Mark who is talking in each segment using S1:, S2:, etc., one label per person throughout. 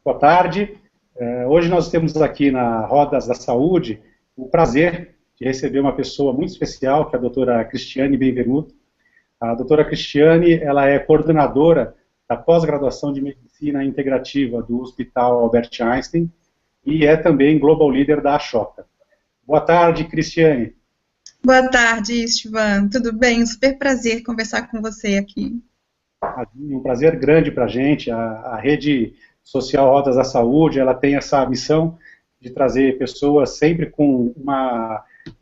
S1: Boa tarde. Hoje nós temos aqui na Rodas da Saúde o prazer de receber uma pessoa muito especial, que é a doutora Cristiane Benvenuto. A doutora Cristiane, ela é coordenadora da pós-graduação de Medicina Integrativa do Hospital Albert Einstein e é também Global Leader da Ashoka. Boa tarde, Cristiane.
S2: Boa tarde, Estevan. Tudo bem? Super prazer conversar com você aqui.
S1: Um prazer grande para a gente. A rede social Rodas da Saúde, ela tem essa missão de trazer pessoas sempre com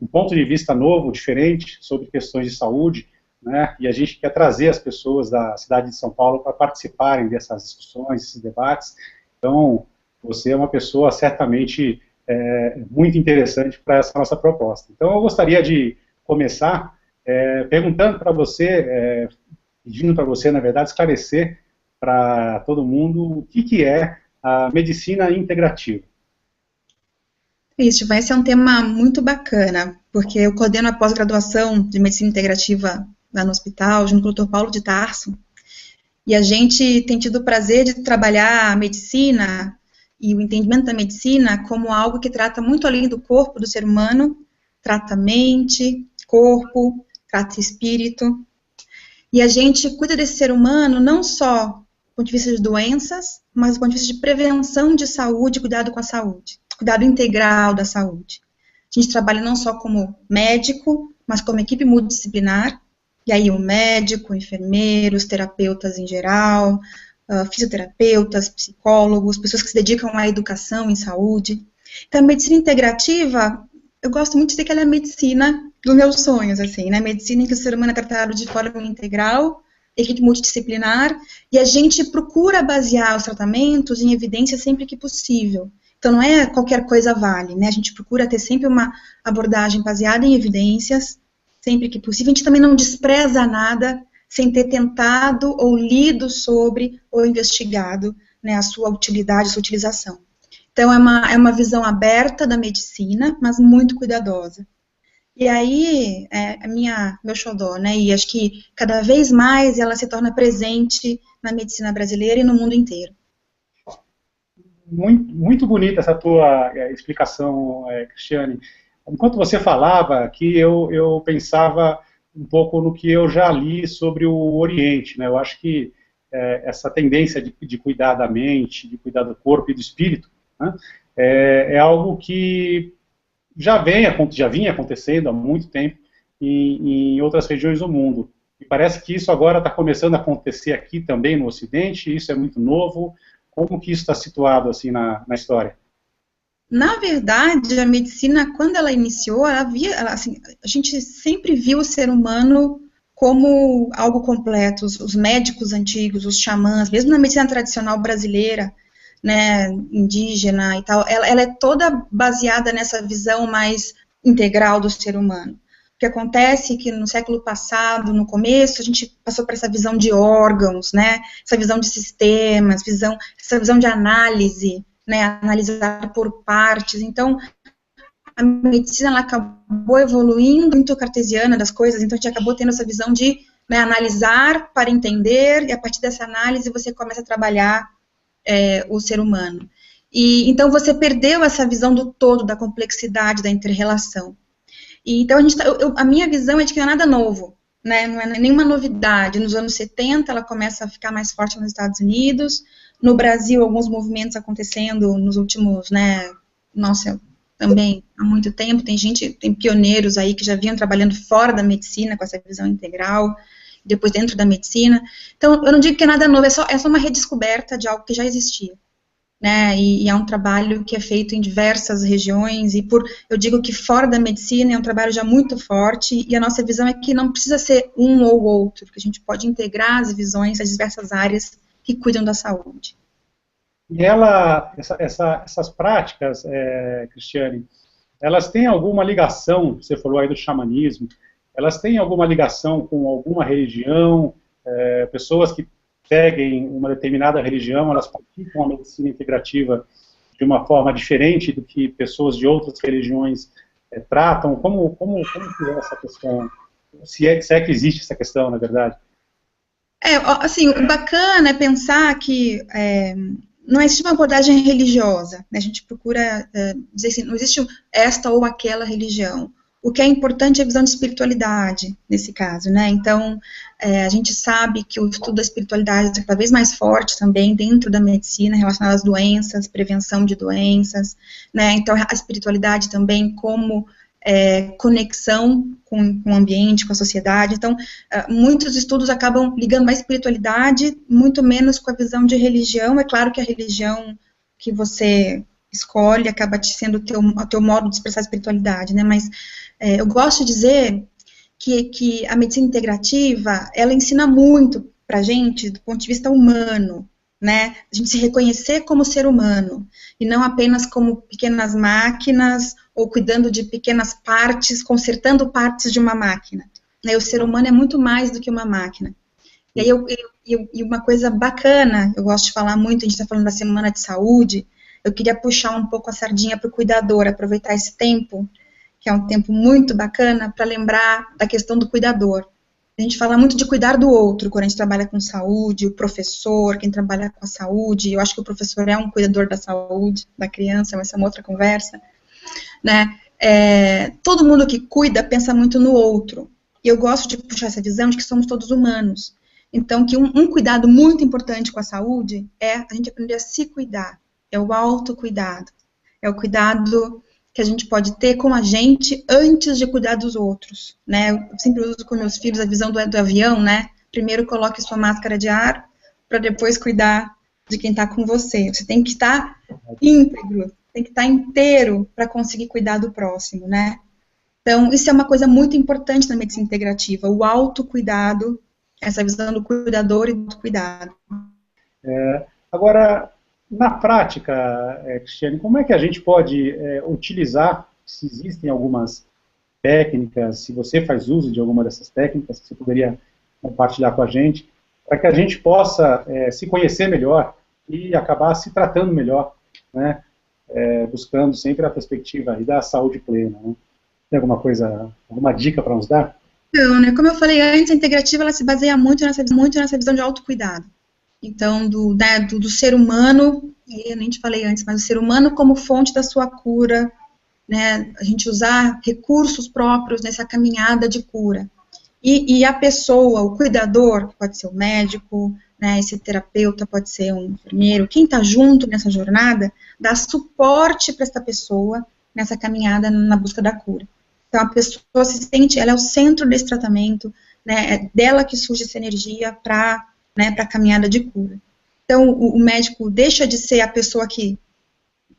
S1: um ponto de vista novo, diferente, sobre questões de saúde, né? E a gente quer trazer as pessoas da cidade de São Paulo para participarem dessas discussões, desses debates. Então, você é uma pessoa certamente muito interessante para essa nossa proposta. Então, eu gostaria de começar perguntando para você, pedindo para você, na verdade, esclarecer para todo mundo o que é a medicina integrativa.
S2: Isso, vai ser um tema muito bacana, porque eu coordeno a pós-graduação de medicina integrativa lá no hospital, junto com o Dr. Paulo de Tarso, e a gente tem tido o prazer de trabalhar a medicina e o entendimento da medicina como algo que trata muito além do corpo do ser humano, trata mente, corpo, trata espírito, e a gente cuida desse ser humano não só do ponto de vista de doenças, mas do ponto de vista de prevenção de saúde, cuidado com a saúde, cuidado integral da saúde. A gente trabalha não só como médico, mas como equipe multidisciplinar, e aí o médico, enfermeiros, terapeutas em geral, fisioterapeutas, psicólogos, pessoas que se dedicam à educação em saúde. Então, a medicina integrativa, eu gosto muito de dizer que ela é a medicina dos meus sonhos, assim, né? Medicina em que o ser humano é tratado de forma integral, equipe multidisciplinar, e a gente procura basear os tratamentos em evidência sempre que possível. Então, não é qualquer coisa vale, né? A gente procura ter sempre uma abordagem baseada em evidências, sempre que possível. A gente também não despreza nada sem ter tentado ou lido sobre ou investigado, né, a sua utilidade, a sua utilização. Então, é uma visão aberta da medicina, mas muito cuidadosa. E aí, meu xodó, né, e acho que cada vez mais ela se torna presente na medicina brasileira e no mundo inteiro.
S1: Muito, muito bonita essa tua explicação, Cristiane. Enquanto você falava aqui, eu pensava um pouco no que eu já li sobre o Oriente, né? Eu acho que essa tendência de cuidar da mente, de cuidar do corpo e do espírito, né, é algo que já vinha acontecendo há muito tempo em outras regiões do mundo. E parece que isso agora está começando a acontecer aqui também no Ocidente, isso é muito novo. Como que isso está situado assim na história?
S2: Na verdade, a medicina, quando ela iniciou, assim, a gente sempre viu o ser humano como algo completo. Os médicos antigos, os xamãs, mesmo na medicina tradicional brasileira, né, indígena e tal, ela é toda baseada nessa visão mais integral do ser humano. O que acontece é que no século passado, no começo, a gente passou por essa visão de órgãos, né, essa visão de sistemas, essa visão de análise, né, analisar por partes. Então, a medicina ela acabou evoluindo muito cartesiana das coisas, então a gente acabou tendo essa visão de, né, analisar para entender, e a partir dessa análise você começa a trabalhar o ser humano. E então você perdeu essa visão do todo, da complexidade, da inter-relação. E então a minha visão é de que não é nada novo, né, não é nenhuma novidade. Nos anos 70 ela começa a ficar mais forte nos Estados Unidos, no Brasil alguns movimentos acontecendo nos últimos, né, nossa, também há muito tempo, tem pioneiros aí que já vinham trabalhando fora da medicina com essa visão integral, depois dentro da medicina. Então, eu não digo que é nada novo, é só uma redescoberta de algo que já existia, né, e é um trabalho que é feito em diversas regiões, eu digo que fora da medicina é um trabalho já muito forte, e a nossa visão é que não precisa ser um ou outro, que a gente pode integrar as visões das diversas áreas que cuidam da saúde.
S1: E essas práticas, Cristiane, elas têm alguma ligação, você falou aí do xamanismo, elas têm alguma ligação com alguma religião, pessoas que seguem uma determinada religião, elas praticam a medicina integrativa de uma forma diferente do que pessoas de outras religiões tratam? Como que é essa questão? Se é que existe essa questão, na verdade?
S2: Assim, o bacana é pensar que não existe uma abordagem religiosa, né? A gente procura dizer assim, não existe esta ou aquela religião. O que é importante é a visão de espiritualidade, nesse caso, né? Então, a gente sabe que o estudo da espiritualidade é cada vez mais forte também dentro da medicina, relacionado às doenças, prevenção de doenças, né? Então, a espiritualidade também como conexão com o ambiente, com a sociedade. Então, muitos estudos acabam ligando a espiritualidade, muito menos com a visão de religião. É claro que a religião que você escolhe acaba sendo o teu modo de expressar a espiritualidade, né? Mas eu gosto de dizer que a medicina integrativa, ela ensina muito pra gente do ponto de vista humano, né? A gente se reconhecer como ser humano, e não apenas como pequenas máquinas, ou cuidando de pequenas partes, consertando partes de uma máquina. O ser humano é muito mais do que uma máquina. E aí, e uma coisa bacana, eu gosto de falar muito, a gente está falando da Semana de Saúde, eu queria puxar um pouco a sardinha para o cuidador, aproveitar esse tempo, que é um tempo muito bacana, para lembrar da questão do cuidador. A gente fala muito de cuidar do outro, quando a gente trabalha com saúde, o professor, quem trabalha com a saúde, eu acho que o professor é um cuidador da saúde da criança, mas essa é uma outra conversa, né? Todo mundo que cuida pensa muito no outro, e eu gosto de puxar essa visão de que somos todos humanos. Então, que um cuidado muito importante com a saúde é a gente aprender a se cuidar, é o autocuidado, é o cuidado que a gente pode ter com a gente antes de cuidar dos outros, né? Eu sempre uso com meus filhos a visão do avião, né? Primeiro coloque sua máscara de ar, para depois cuidar de quem está com você. Você tem que estar íntegro, tem que estar inteiro para conseguir cuidar do próximo, né? Então, isso é uma coisa muito importante na medicina integrativa, o autocuidado, essa visão do cuidador e do cuidado.
S1: Agora, na prática, Cristiane, como é que a gente pode utilizar, se existem algumas técnicas, se você faz uso de alguma dessas técnicas, que você poderia compartilhar com a gente, para que a gente possa se conhecer melhor e acabar se tratando melhor, né? Buscando sempre a perspectiva aí da saúde plena, né? Tem alguma coisa, alguma dica para nos dar?
S2: Então, né, como eu falei antes, a integrativa ela se baseia muito nessa visão de autocuidado. Então, do ser humano, eu nem te falei antes, mas o ser humano como fonte da sua cura, né, a gente usar recursos próprios nessa caminhada de cura. E a pessoa, o cuidador, pode ser o médico, né, esse terapeuta pode ser um enfermeiro, quem está junto nessa jornada, dá suporte para essa pessoa nessa caminhada na busca da cura. Então, a pessoa se sente, ela é o centro desse tratamento, né, é dela que surge essa energia para a caminhada de cura. Então, o médico deixa de ser a pessoa que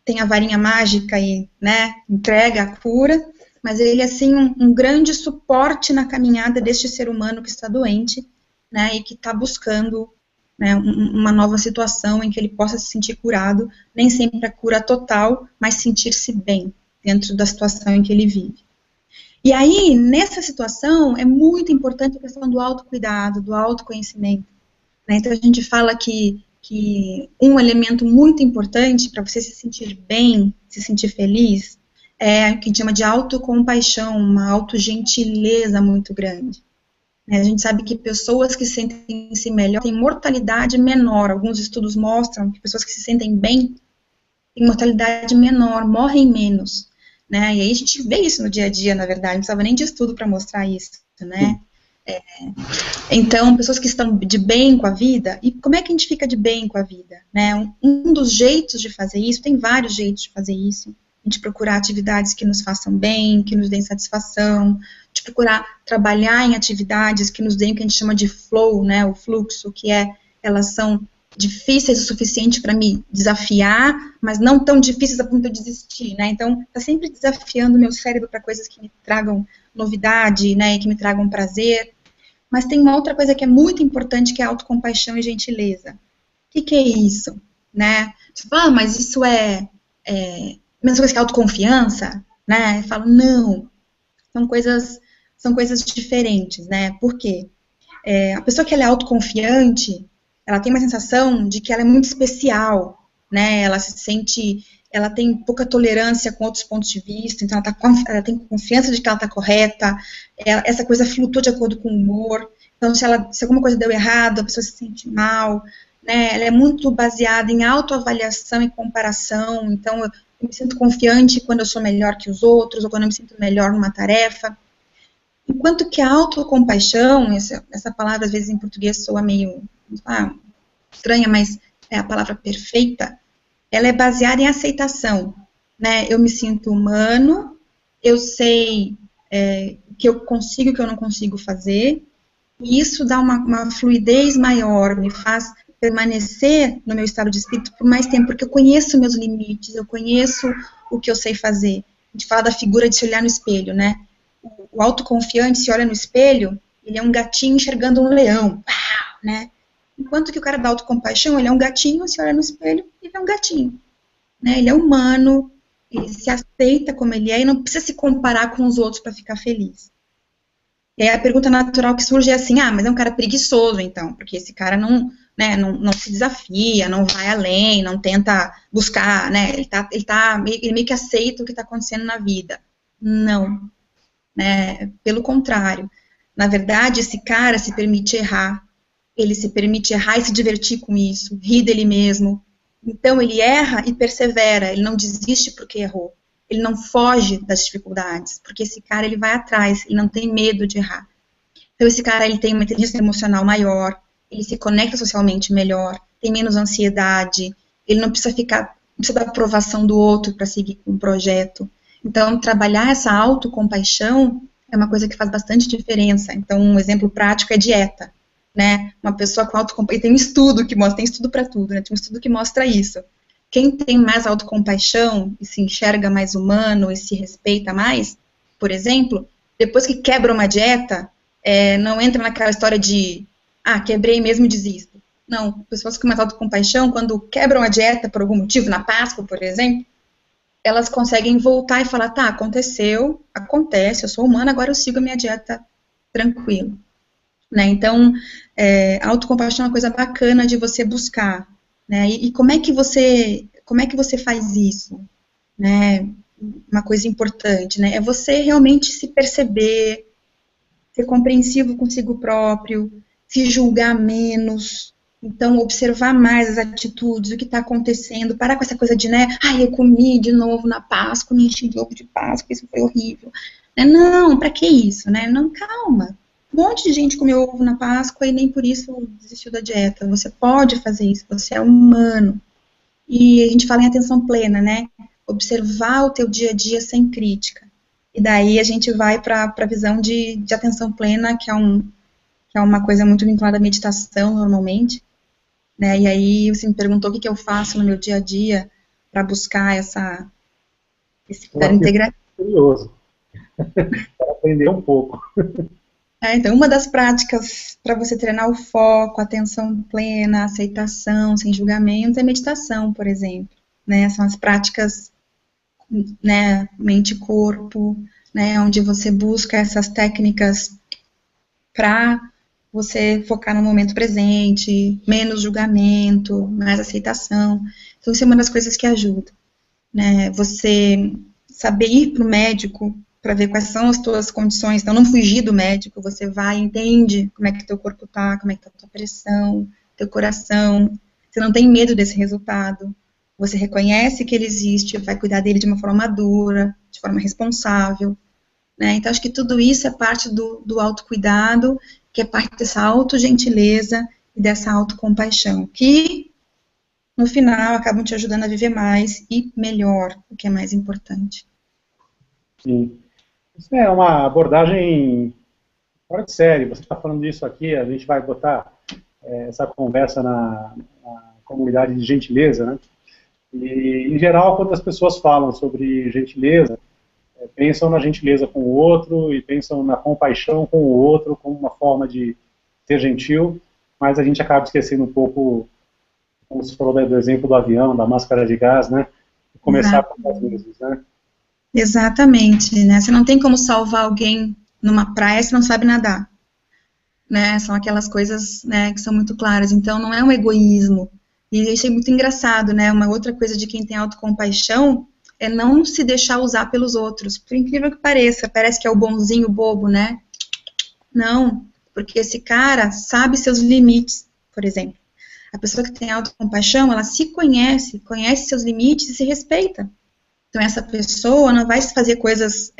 S2: tem a varinha mágica e, né, entrega a cura, mas ele é, assim, um grande suporte na caminhada deste ser humano que está doente, né, e que está buscando, né, uma nova situação em que ele possa se sentir curado, nem sempre a cura total, mas sentir-se bem dentro da situação em que ele vive. E aí, nessa situação, é muito importante a questão do autocuidado, do autoconhecimento. Né? Então, a gente fala que um elemento muito importante para você se sentir bem, se sentir feliz, é o que a gente chama de autocompaixão, uma autogentileza muito grande. Né? A gente sabe que pessoas que sentem-se melhor têm mortalidade menor. Alguns estudos mostram que pessoas que se sentem bem têm mortalidade menor, morrem menos. Né? E aí a gente vê isso no dia a dia, na verdade, não precisava nem de estudo para mostrar isso, né? Então, pessoas que estão de bem com a vida, e como é que a gente fica de bem com a vida? Né? Um dos jeitos de fazer isso, tem vários jeitos de fazer isso, a gente procurar atividades que nos façam bem, que nos deem satisfação, de procurar trabalhar em atividades que nos deem o que a gente chama de flow, né? O fluxo, que elas são difíceis o suficiente para me desafiar, mas não tão difíceis a ponto de eu desistir, né? Então, está sempre desafiando o meu cérebro para coisas que me tragam novidade, né, e que me tragam prazer. Mas tem uma outra coisa que é muito importante, que é a autocompaixão e gentileza. O que é isso? Né? Você fala, mas isso é mesma coisa que autoconfiança? Né? Eu falo, não, são coisas diferentes, né? Por quê? A pessoa que ela é autoconfiante, ela tem uma sensação de que ela é muito especial, né? Ela se sente, ela tem pouca tolerância com outros pontos de vista, então ela tem confiança de que ela está correta, essa coisa flutua de acordo com o humor, então se alguma coisa deu errado, a pessoa se sente mal, né? Ela é muito baseada em autoavaliação e comparação. Então, eu me sinto confiante quando eu sou melhor que os outros, ou quando eu me sinto melhor numa tarefa. Enquanto que a autocompaixão, essa palavra às vezes em português soa meio estranha, mas é a palavra perfeita, ela é baseada em aceitação, né? Eu me sinto humano, eu sei o que eu consigo e o que eu não consigo fazer, e isso dá uma fluidez maior, me faz permanecer no meu estado de espírito por mais tempo, porque eu conheço meus limites, eu conheço o que eu sei fazer. A gente fala da figura de se olhar no espelho, né? O autoconfiante se olha no espelho, ele é um gatinho enxergando um leão, né? Enquanto que o cara da autocompaixão, ele é um gatinho, se olha no espelho e vê um gatinho, né? Ele é humano, ele se aceita como ele é e não precisa se comparar com os outros para ficar feliz. E aí a pergunta natural que surge é assim, mas é um cara preguiçoso, então, porque esse cara não se desafia, não vai além, não tenta buscar, né? Ele meio que aceita o que está acontecendo na vida. Não. Né? Pelo contrário, na verdade, esse cara se permite errar, ele se permite errar e se divertir com isso, rir dele mesmo. Então, ele erra e persevera, ele não desiste porque errou, ele não foge das dificuldades, porque esse cara, ele vai atrás, ele não tem medo de errar. Então, esse cara, ele tem uma inteligência emocional maior, ele se conecta socialmente melhor, tem menos ansiedade, ele não precisa da aprovação do outro para seguir com um projeto. Então, trabalhar essa autocompaixão é uma coisa que faz bastante diferença. Então, um exemplo prático é dieta, né? Uma pessoa com autocompaixão, e tem um estudo que mostra, tem estudo para tudo, né? Tem um estudo que mostra isso. Quem tem mais autocompaixão e se enxerga mais humano e se respeita mais, por exemplo, depois que quebra uma dieta, não entra naquela história de, quebrei mesmo e desisto. Não, pessoas com mais autocompaixão, quando quebram a dieta por algum motivo, na Páscoa, por exemplo, elas conseguem voltar e falar, aconteceu, acontece, eu sou humana, agora eu sigo a minha dieta tranquilo. Né? Então, a autocompaixão é uma coisa bacana de você buscar. Né? E como é que você faz isso? Né? Uma coisa importante, né? É você realmente se perceber, ser compreensivo consigo próprio, se julgar menos. Então, observar mais as atitudes, o que está acontecendo, parar com essa coisa de, eu comi de novo na Páscoa, me enchi de ovo de Páscoa, isso foi horrível. Não, para que isso, né? Não, calma. Um monte de gente comeu ovo na Páscoa e nem por isso desistiu da dieta. Você pode fazer isso, você é humano. E a gente fala em atenção plena, né? Observar o teu dia a dia sem crítica. E daí a gente vai para a visão de atenção plena, que é uma coisa muito vinculada à meditação, normalmente. Né, e aí você me perguntou o que eu faço no meu dia a dia para buscar esse critério integrativo.
S1: Curioso. Para aprender um pouco.
S2: Então, uma das práticas para você treinar o foco, atenção plena, aceitação, sem julgamento, é meditação, por exemplo. Né, são as práticas, né, mente e corpo, né, onde você busca essas técnicas para você focar no momento presente, menos julgamento, mais aceitação. Então, isso é uma das coisas que ajuda. Né? Você saber ir para o médico para ver quais são as tuas condições, então não fugir do médico, você vai e entende como é que teu corpo está, como é que está a tua pressão, teu coração, você não tem medo desse resultado, você reconhece que ele existe, vai cuidar dele de uma forma madura, de forma responsável. Né? Então, acho que tudo isso é parte do autocuidado, que é parte dessa autogentileza e dessa autocompaixão, que, no final, acabam te ajudando a viver mais e melhor, o que é mais importante.
S1: Sim. Isso é uma abordagem fora de série. Você está falando disso aqui, a gente vai botar essa conversa na comunidade de gentileza, né? E, em geral, quando as pessoas falam sobre gentileza, pensam na gentileza com o outro e pensam na compaixão com o outro como uma forma de ser gentil, mas a gente acaba esquecendo um pouco, como você falou do exemplo do avião, da máscara de gás, né? Começar por nós mesmos, né?
S2: Exatamente, né? Você não tem como salvar alguém numa praia se não sabe nadar, né? São aquelas coisas, né, que são muito claras. Então, não é um egoísmo. E eu achei muito engraçado, né? Uma outra coisa de quem tem autocompaixão é não se deixar usar pelos outros. Por incrível que pareça, parece que é o bonzinho bobo, né? Não, porque esse cara sabe seus limites, por exemplo. A pessoa que tem autocompaixão, ela se conhece, conhece seus limites e se respeita. Então, essa pessoa não vai fazer coisas,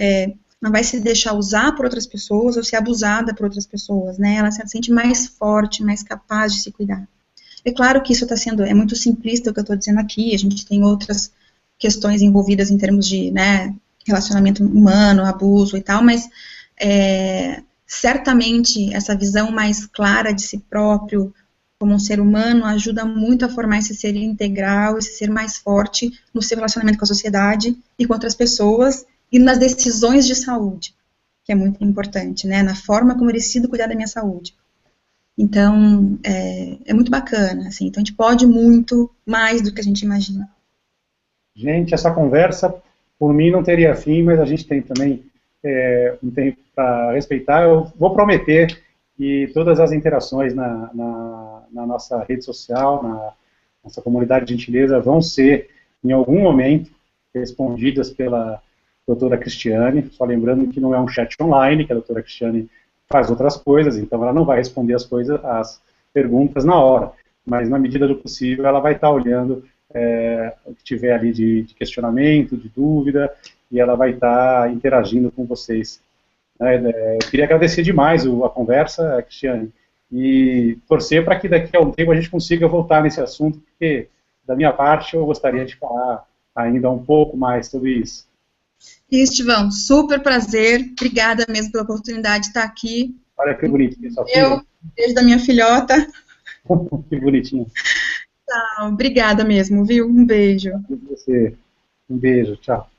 S2: não vai se deixar usar por outras pessoas ou ser abusada por outras pessoas, né? Ela se sente mais forte, mais capaz de se cuidar. É claro que isso é muito simplista o que eu estou dizendo aqui, a gente tem outras questões envolvidas em termos de, né, relacionamento humano, abuso e tal, mas certamente essa visão mais clara de si próprio como um ser humano ajuda muito a formar esse ser integral, esse ser mais forte no seu relacionamento com a sociedade e com outras pessoas e nas decisões de saúde, que é muito importante, né, na forma como eu decido cuidar da minha saúde. Então, é muito bacana, assim, então a gente pode muito mais do que a gente imagina.
S1: Gente, essa conversa, por mim, não teria fim, mas a gente tem também um tempo para respeitar. Eu vou prometer que todas as interações na nossa rede social, na nossa comunidade de gentileza, vão ser, em algum momento, respondidas pela doutora Cristiane, só lembrando que não é um chat online, que a doutora Cristiane faz outras coisas, então ela não vai responder as perguntas na hora, mas na medida do possível ela vai estar olhando o que tiver ali de questionamento, de dúvida, e ela vai estar interagindo com vocês. Eu queria agradecer demais a conversa, Cristiane, e torcer para que daqui a um tempo a gente consiga voltar nesse assunto, porque da minha parte eu gostaria de falar ainda um pouco mais sobre isso.
S2: Estivão, super prazer, obrigada mesmo pela oportunidade de estar aqui.
S1: Olha que bonitinho, sua filha.
S2: Beijo da minha filhota.
S1: Que bonitinho.
S2: Tá, obrigada mesmo, viu? Um beijo.
S1: Um beijo, tchau.